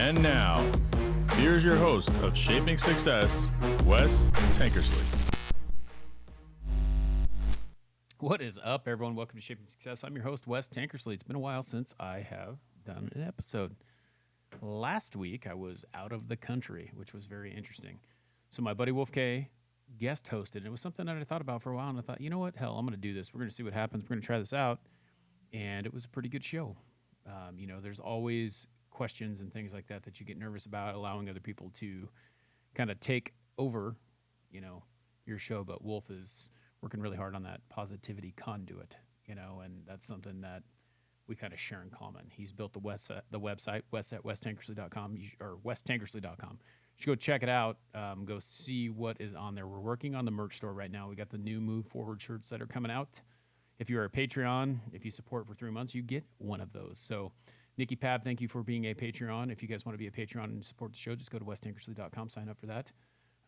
And now, here's your host of Shaping Success, Wes Tankersley. What is up, everyone? Welcome to Shaping Success. I'm your host, Wes Tankersley. It's been a while since I have done an episode. Last week, I was out of the country, which was very interesting. So my buddy Wolf K guest hosted, and it was something that I thought about for a while, and I thought, you know what? Hell, I'm going to do this. We're going to see what happens. We're going to try this out. And it was a pretty good show. There's always questions and things like that that you get nervous about, allowing other people to kind of take over, your show. But Wolf is working really hard on that positivity conduit, and that's something that we kind of share in common. He's built the website, wes@westankersley.com, or westankersley.com. You should go check it out. Go see what is on there. We're working on the merch store right now. We got the new Move Forward shirts that are coming out. If you're a Patreon, if you support for 3 months, you get one of those. So, Nikki Pab, thank you for being a Patreon. If you guys want to be a Patreon and support the show, just go to westankersley.com, sign up for that.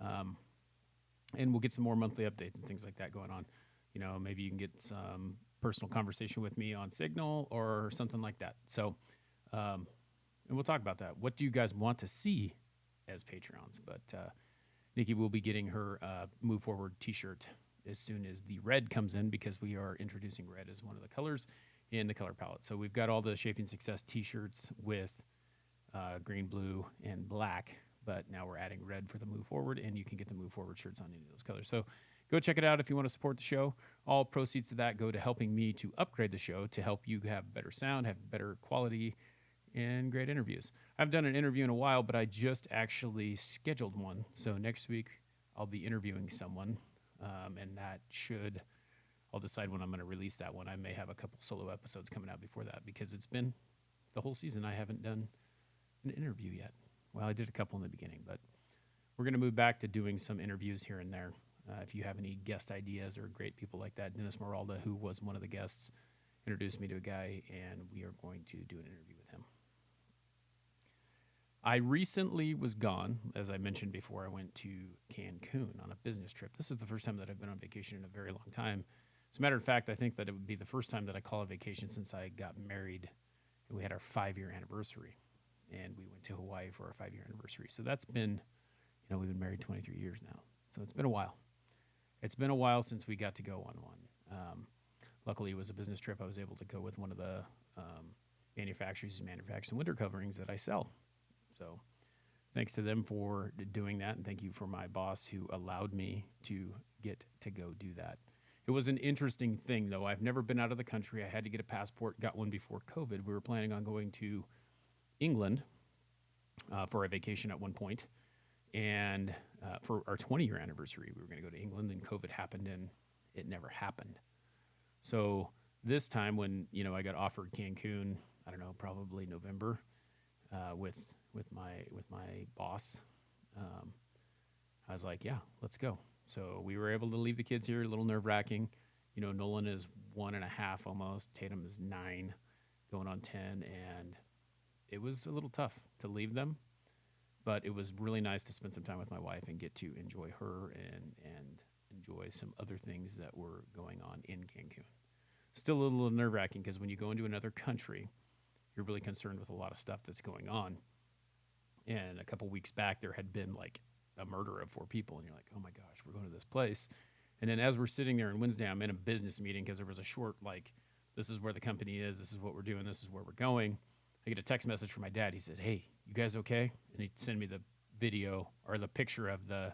And we'll get some more monthly updates and things like that going on. Maybe you can get some personal conversation with me on Signal or something like that. So, and we'll talk about that. What do you guys want to see as Patreons? But Nikki will be getting her Move Forward t-shirt as soon as the red comes in, because we are introducing red as one of the colors in the color palette. So we've got all the Shaping Success t-shirts with green, blue, and black, but now we're adding red for the Move Forward, and you can get the Move Forward shirts on any of those colors. So go check it out if you want to support the show. All proceeds to that go to helping me to upgrade the show to help you have better sound, have better quality, and great interviews. I haven't done an interview in a while, but I just actually scheduled one. So next week I'll be interviewing someone, and I'll decide when I'm going to release that one. I may have a couple solo episodes coming out before that, because it's been the whole season I haven't done an interview yet. Well, I did a couple in the beginning, but we're going to move back to doing some interviews here and there. If you have any guest ideas or great people like that, Dennis Moralda, who was one of the guests, introduced me to a guy, and we are going to do an interview with him. I recently was gone. As I mentioned before, I went to Cancun on a business trip. This is the first time that I've been on vacation in a very long time. As a matter of fact, I think that it would be the first time that I call a vacation since I got married, and we had our 5-year anniversary, and we went to Hawaii for our 5-year anniversary. So that's been, we've been married 23 years now. So it's been a while. It's been a while since we got to go on one. Luckily, it was a business trip. I was able to go with one of the manufacturers who manufactures winter coverings that I sell. So thanks to them for doing that, and thank you for my boss who allowed me to get to go do that. It was an interesting thing, though. I've never been out of the country. I had to get a passport, got one before COVID. We were planning on going to England for a vacation at one point, and for our 20-year anniversary, we were going to go to England, and COVID happened, and it never happened. So this time when, I got offered Cancun, I don't know, probably November, with my boss, I was like, yeah, let's go. So we were able to leave the kids here, a little nerve-wracking. Nolan is 1.5 almost. Tatum is 9, going on 10. And it was a little tough to leave them. But it was really nice to spend some time with my wife and get to enjoy her and enjoy some other things that were going on in Cancun. Still a little nerve-wracking, because when you go into another country, you're really concerned with a lot of stuff that's going on. And a couple weeks back, there had been like a murder of 4 people, and you're like, oh my gosh, we're going to this place. And then as we're sitting there on Wednesday, I'm in a business meeting, because there was a short, this is where the company is, this is what we're doing, this is where we're going. I get a text message from my dad. He said, hey, you guys okay? And he sent me the video or the picture of the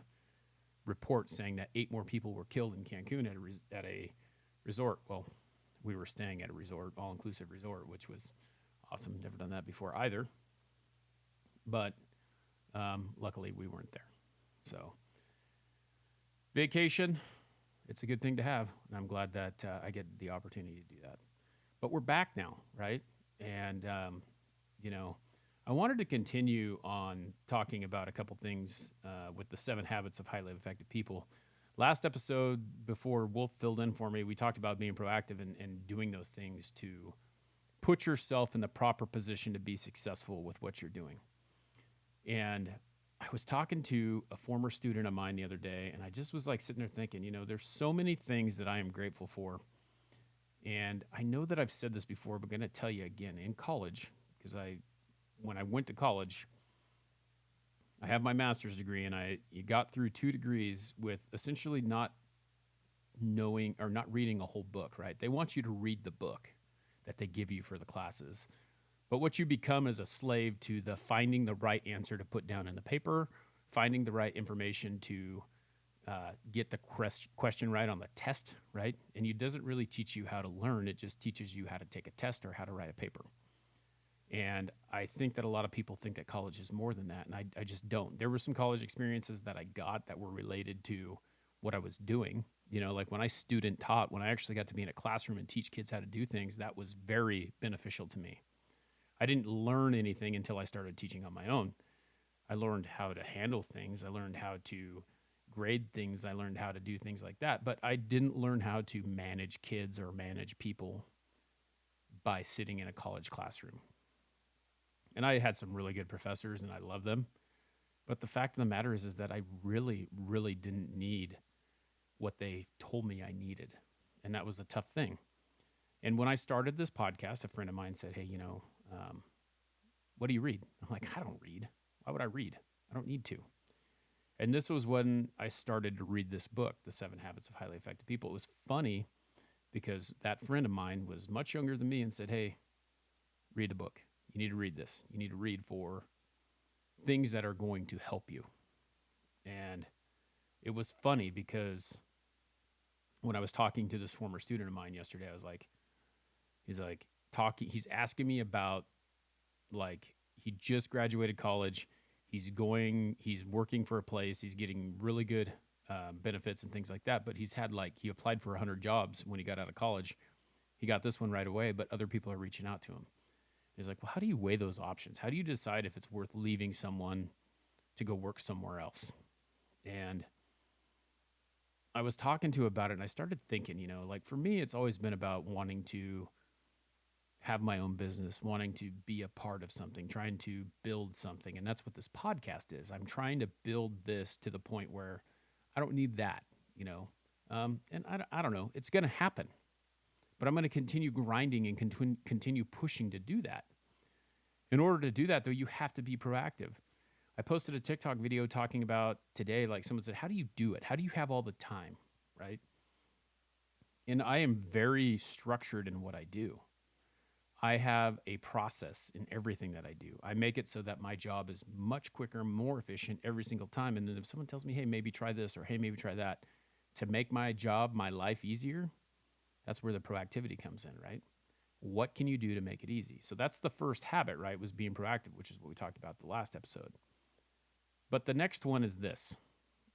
report saying that 8 more people were killed in Cancun at a resort. Well, we were staying at a resort, all-inclusive resort, which was awesome. Never done that before either. But luckily, we weren't there. So vacation, it's a good thing to have, and I'm glad that I get the opportunity to do that. But we're back now, right? And, I wanted to continue on talking about a couple things with the 7 habits of highly effective people. Last episode, before Wolf filled in for me, we talked about being proactive and doing those things to put yourself in the proper position to be successful with what you're doing. And I was talking to a former student of mine the other day, and I just was sitting there thinking, there's so many things that I am grateful for. And I know that I've said this before, but I'm going to tell you again. In college, because when I went to college, I have my master's degree, and you got through 2 degrees with essentially not knowing or not reading a whole book, right? They want you to read the book that they give you for the classes. But what you become is a slave to the finding the right answer to put down in the paper, finding the right information to get the question right on the test, right? And it doesn't really teach you how to learn. It just teaches you how to take a test or how to write a paper. And I think that a lot of people think that college is more than that. And I just don't. There were some college experiences that I got that were related to what I was doing. You know, like when I student taught, when I actually got to be in a classroom and teach kids how to do things, that was very beneficial to me. I didn't learn anything until I started teaching on my own. I learned how to handle things. I learned how to grade things. I learned how to do things like that. But I didn't learn how to manage kids or manage people by sitting in a college classroom. And I had some really good professors and I love them. But the fact of the matter is that I really, really didn't need what they told me I needed. And that was a tough thing. And when I started this podcast, a friend of mine said, hey, what do you read? I'm like, I don't read. Why would I read? I don't need to. And this was when I started to read this book, The 7 Habits of Highly Effective People. It was funny because that friend of mine was much younger than me and said, hey, read the book. You need to read this. You need to read for things that are going to help you. And it was funny because when I was talking to this former student of mine yesterday, I was like, he's asking me about, like, he just graduated college. He's working for a place. He's getting really good benefits and things like that. But he applied for 100 jobs when he got out of college. He got this one right away, but other people are reaching out to him. He's like, well, how do you weigh those options? How do you decide if it's worth leaving someone to go work somewhere else? And I was talking to him about it, and I started thinking, like for me, it's always been about wanting to have my own business, wanting to be a part of something, trying to build something. And that's what this podcast is. I'm trying to build this to the point where I don't need that, and I don't know, it's going to happen, but I'm going to continue grinding and continue pushing to do that. In order to do that, though, you have to be proactive. I posted a TikTok video talking about today, like someone said, how do you do it? How do you have all the time, right? And I am very structured in what I do. I have a process in everything that I do. I make it so that my job is much quicker, more efficient every single time. And then if someone tells me, hey, maybe try this, or hey, maybe try that, to make my job, my life easier, that's where the proactivity comes in, right? What can you do to make it easy? So that's the first habit, right? Was being proactive, which is what we talked about the last episode. But the next one is this,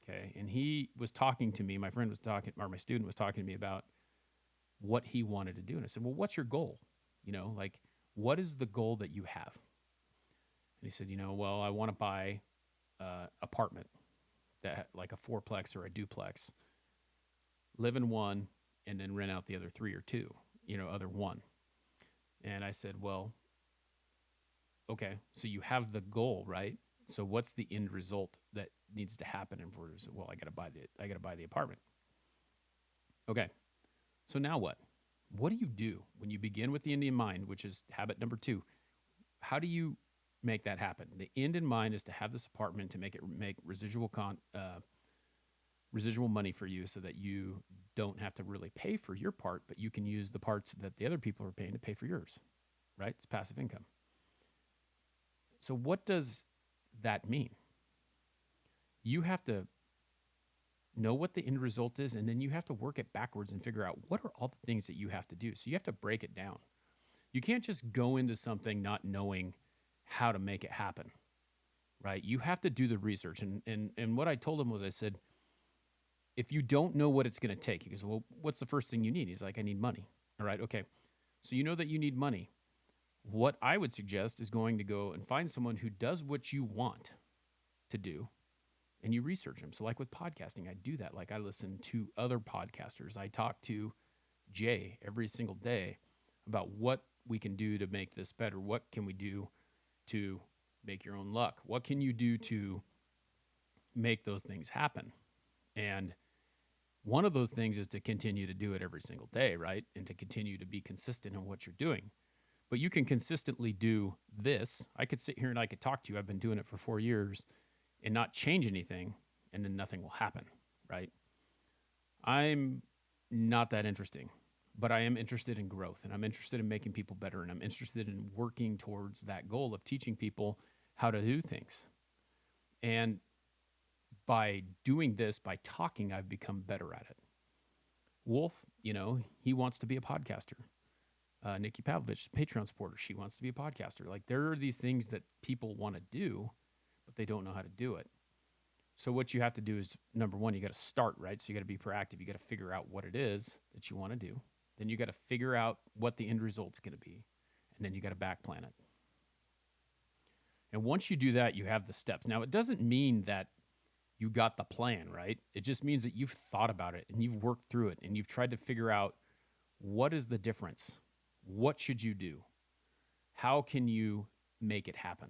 okay? And he was talking to me, my student was talking to me about what he wanted to do. And I said, well, what's your goal? Like, what is the goal that you have? And he said, well, I want to buy an apartment, that like a fourplex or a duplex, live in one, and then rent out the other 3 or 2, other one. And I said, well, okay, so you have the goal, right? So what's the end result that needs to happen in order to say, well, I got to buy the apartment. Okay. So now what? What do you do when you begin with the end in mind, which is habit number 2? How do you make that happen? The end in mind is to have this apartment to make residual money for you, so that you don't have to really pay for your part, but you can use the parts that the other people are paying to pay for yours, right? It's passive income. So what does that mean? You have to know what the end result is, and then you have to work it backwards and figure out what are all the things that you have to do. So you have to break it down. You can't just go into something not knowing how to make it happen, right? You have to do the research. And what I told him was, I said, if you don't know what it's going to take, he goes, well, what's the first thing you need? He's like, I need money. All right, okay. So you know that you need money. What I would suggest is going to go and find someone who does what you want to do, and you research them. So like with podcasting, I do that. Like I listen to other podcasters. I talk to Jay every single day about what we can do to make this better. What can we do to make your own luck? What can you do to make those things happen? And one of those things is to continue to do it every single day, right? And to continue to be consistent in what you're doing. But you can consistently do this. I could sit here and I could talk to you. I've been doing it for 4 years, and not change anything, and then nothing will happen, right? I'm not that interesting, but I am interested in growth, and I'm interested in making people better, and I'm interested in working towards that goal of teaching people how to do things. And by doing this, by talking, I've become better at it. Wolf, he wants to be a podcaster. Nikki Pavlovich, Patreon supporter, she wants to be a podcaster. Like, there are these things that people want to do, but they don't know how to do it. So what you have to do is, number one, you got to start, right? So you got to be proactive. You got to figure out what it is that you want to do. Then you got to figure out what the end result's going to be. And then you got to back plan it. And once you do that, you have the steps. Now, it doesn't mean that you got the plan, right? It just means that you've thought about it and you've worked through it and you've tried to figure out, what is the difference? What should you do? How can you make it happen?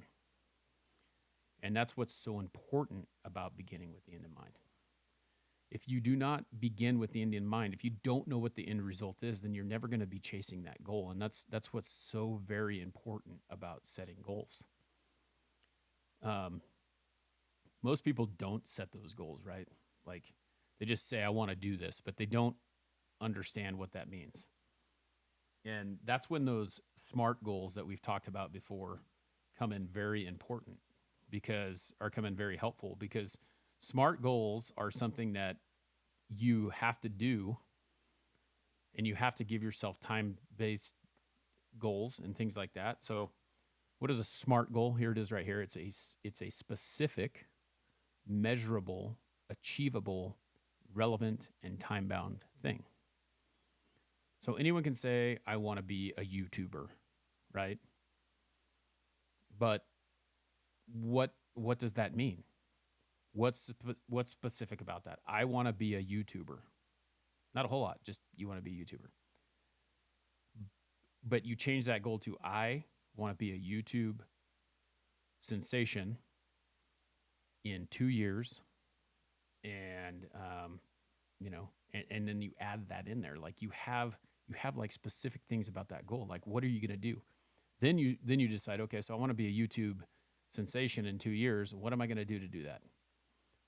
And that's what's so important about beginning with the end in mind. If you do not begin with the end in mind, if you don't know what the end result is, then you're never going to be chasing that goal. And that's what's so very important about setting goals. Most people don't set those goals, right? Like, they just say, I want to do this, but they don't understand what that means. And that's when those SMART goals that we've talked about before come in very important, come in very helpful, because SMART goals are something that you have to do, and you have to give yourself time-based goals and things like that. So what is a SMART goal? Here it is right here. It's a specific, measurable, achievable, relevant, and time-bound thing. So anyone can say, I want to be a YouTuber, right? But what does that mean? What's specific about that? I want to be a YouTuber. Not a whole lot, just you want to be a YouTuber. But you change that goal to, I want to be a YouTube sensation in 2 years. And, and then you add that in there. Like, you have like specific things about that goal. Like, what are you going to do? Then you decide, okay, so I want to be a YouTube sensation in 2 years. What am I going to do that?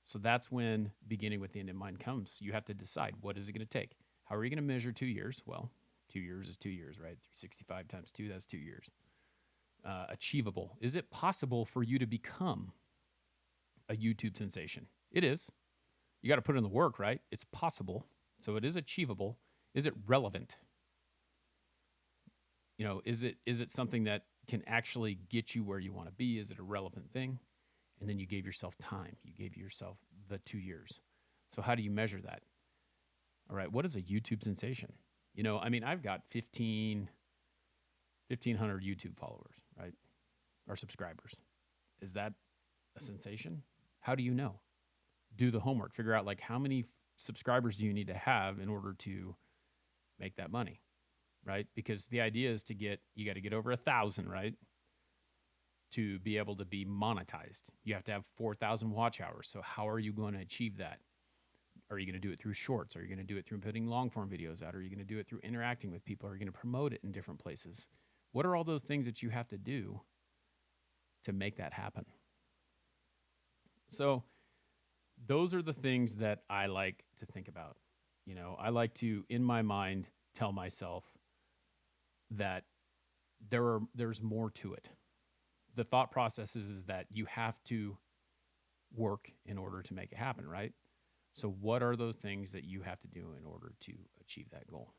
So that's when beginning with the end in mind comes. You have to decide, what is it going to take? How are you going to measure 2 years? Well, 2 years is 2 years, right? 365 times 2, that's 2 years. Achievable. Is it possible for you to become a YouTube sensation? It is. You got to put in the work, right? It's possible. So it is achievable. Is it relevant? Is it something that can actually get you where you want to be? Is it a relevant thing? And then you gave yourself time. You gave yourself the 2 years. So how do you measure that? All right, what is a YouTube sensation? I've got 1,500 YouTube followers, right? Or subscribers. Is that a sensation? How do you know? Do the homework. Figure out, like, how many subscribers do you need to have in order to make that money, right? Because the idea is you got to get over 1,000, right? To be able to be monetized. You have to have 4,000 watch hours. So how are you going to achieve that? Are you going to do it through shorts? Are you going to do it through putting long form videos out? Are you going to do it through interacting with people? Are you going to promote it in different places? What are all those things that you have to do to make that happen? So those are the things that I like to think about. I like to, in my mind, tell myself that there's more to it. The thought process is that you have to work in order to make it happen, right? So what are those things that you have to do in order to achieve that goal?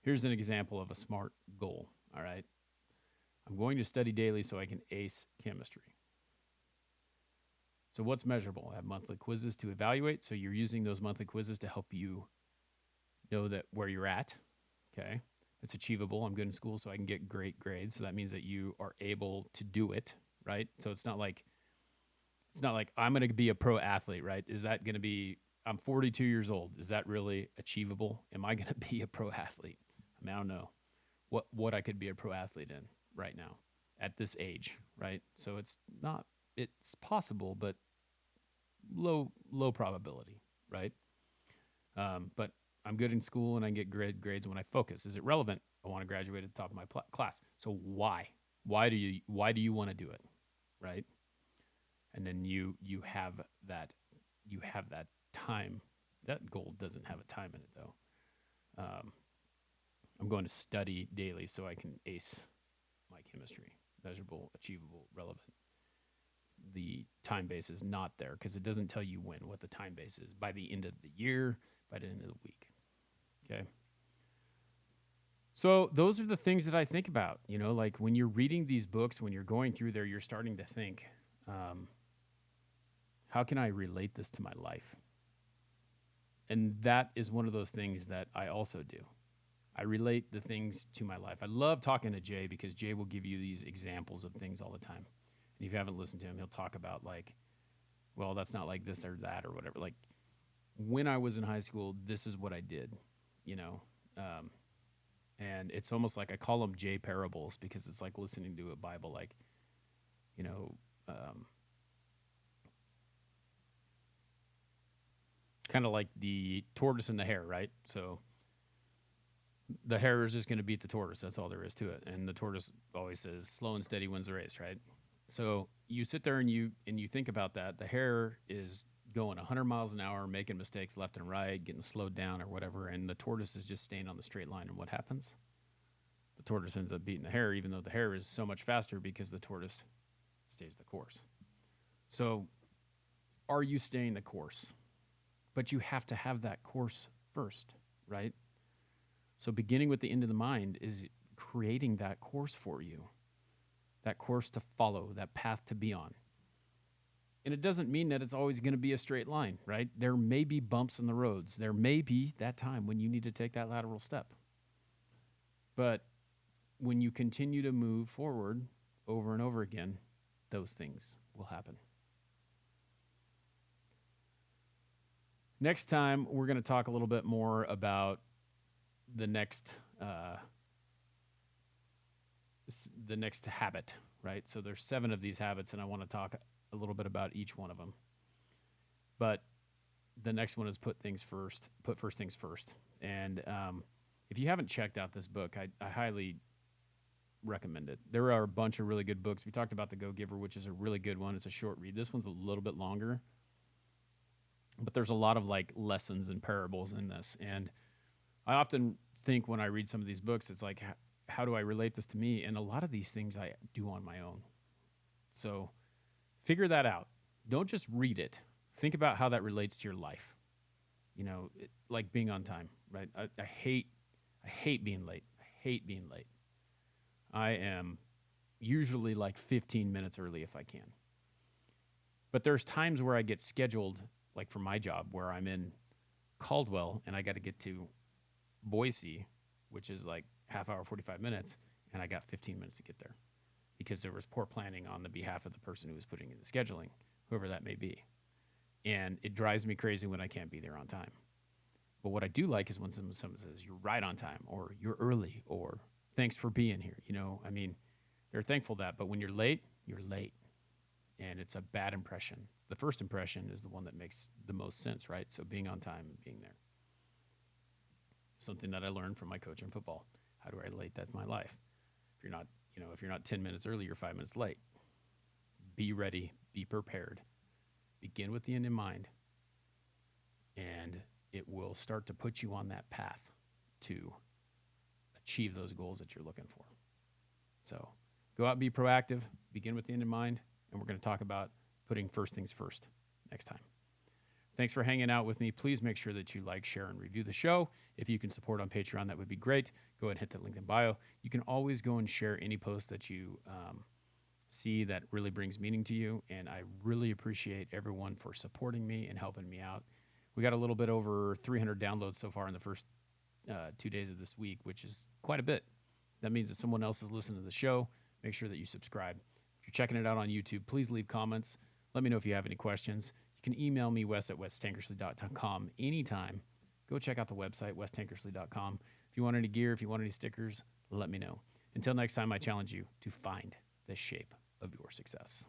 Here's an example of a SMART goal, all right? I'm going to study daily so I can ace chemistry. So what's measurable? I have monthly quizzes to evaluate. So you're using those monthly quizzes to help you know that where you're at, okay? It's achievable. I'm good in school, so I can get great grades. So that means that you are able to do it, right? So it's not like I'm going to be a pro athlete, right? Is that going to be, I'm 42 years old. Is that really achievable? Am I going to be a pro athlete? I don't know what I could be a pro athlete in right now at this age, right? So it's possible, but low probability, right? But I'm good in school and I get grades when I focus. Is it relevant? I want to graduate at the top of my class. So why? Why do you want to do it, right? And then you have that time. That goal doesn't have a time in it though. I'm going to study daily so I can ace my chemistry, measurable, achievable, relevant. The time base is not there because it doesn't tell you what the time base is by the end of the year, by the end of the week. Okay. So those are the things that I think about, like when you're reading these books, when you're going through there, you're starting to think, how can I relate this to my life? And that is one of those things that I also do. I relate the things to my life. I love talking to Jay because Jay will give you these examples of things all the time. And if you haven't listened to him, he'll talk about like, well, that's not like this or that or whatever. Like when I was in high school, this is what I did, and it's almost like I call them Jay parables because it's like listening to a Bible, like, kind of like the tortoise and the hare, right? So the hare is just going to beat the tortoise. That's all there is to it. And the tortoise always says, slow and steady wins the race, right? So you sit there and you think about that. The hare is going 100 miles an hour, making mistakes left and right, getting slowed down or whatever, and the tortoise is just staying on the straight line. And what happens? The tortoise ends up beating the hare, even though the hare is so much faster because the tortoise stays the course. So are you staying the course? But you have to have that course first, right? So beginning with the end in the mind is creating that course for you, that course to follow, that path to be on. And it doesn't mean that it's always going to be a straight line, right? There may be bumps in the roads. There may be that time when you need to take that lateral step. But when you continue to move forward over and over again, those things will happen. Next time, we're going to talk a little bit more about the next habit, right? So there's 7 of these habits, and I want to talk a little bit about each one of them. But the next one is put first things first. And if you haven't checked out this book, I highly recommend it. There are a bunch of really good books. We talked about The Go Giver, which is a really good one. It's a short read. This one's a little bit longer, but there's a lot of like lessons and parables in this. And I often think when I read some of these books, it's like, how do I relate this to me? And a lot of these things I do on my own. So figure that out. Don't just read it. Think about how that relates to your life. Like being on time, right? I hate being late. I hate being late. I am usually like 15 minutes early if I can. But there's times where I get scheduled, like for my job, where I'm in Caldwell and I got to get to Boise, which is like half hour, 45 minutes, and I got 15 minutes to get there because there was poor planning on the behalf of the person who was putting in the scheduling, whoever that may be. And it drives me crazy when I can't be there on time. But what I do like is when someone says, you're right on time, or you're early, or thanks for being here. They're thankful that, but when you're late, you're late. And it's a bad impression. The first impression is the one that makes the most sense, right? So being on time and being there. Something that I learned from my coach in football. How do I relate that to my life? If you're not 10 minutes early, you're 5 minutes late. Be ready, be prepared. Begin with the end in mind. And it will start to put you on that path to achieve those goals that you're looking for. So go out and be proactive, begin with the end in mind, and we're going to talk about putting first things first next time. Thanks for hanging out with me. Please make sure that you like, share, and review the show. If you can support on Patreon, that would be great. Go ahead and hit that link in bio. You can always go and share any post that you see that really brings meaning to you, and I really appreciate everyone for supporting me and helping me out. We got a little bit over 300 downloads so far in the first 2 days of this week, which is quite a bit. That means that someone else is listening to the show. Make sure that you subscribe. If you're checking it out on YouTube, please leave comments. Let me know if you have any questions. You can email me, wes@westankersley.com anytime. Go check out the website, westankersley.com. If you want any gear, if you want any stickers, let me know. Until next time, I challenge you to find the shape of your success.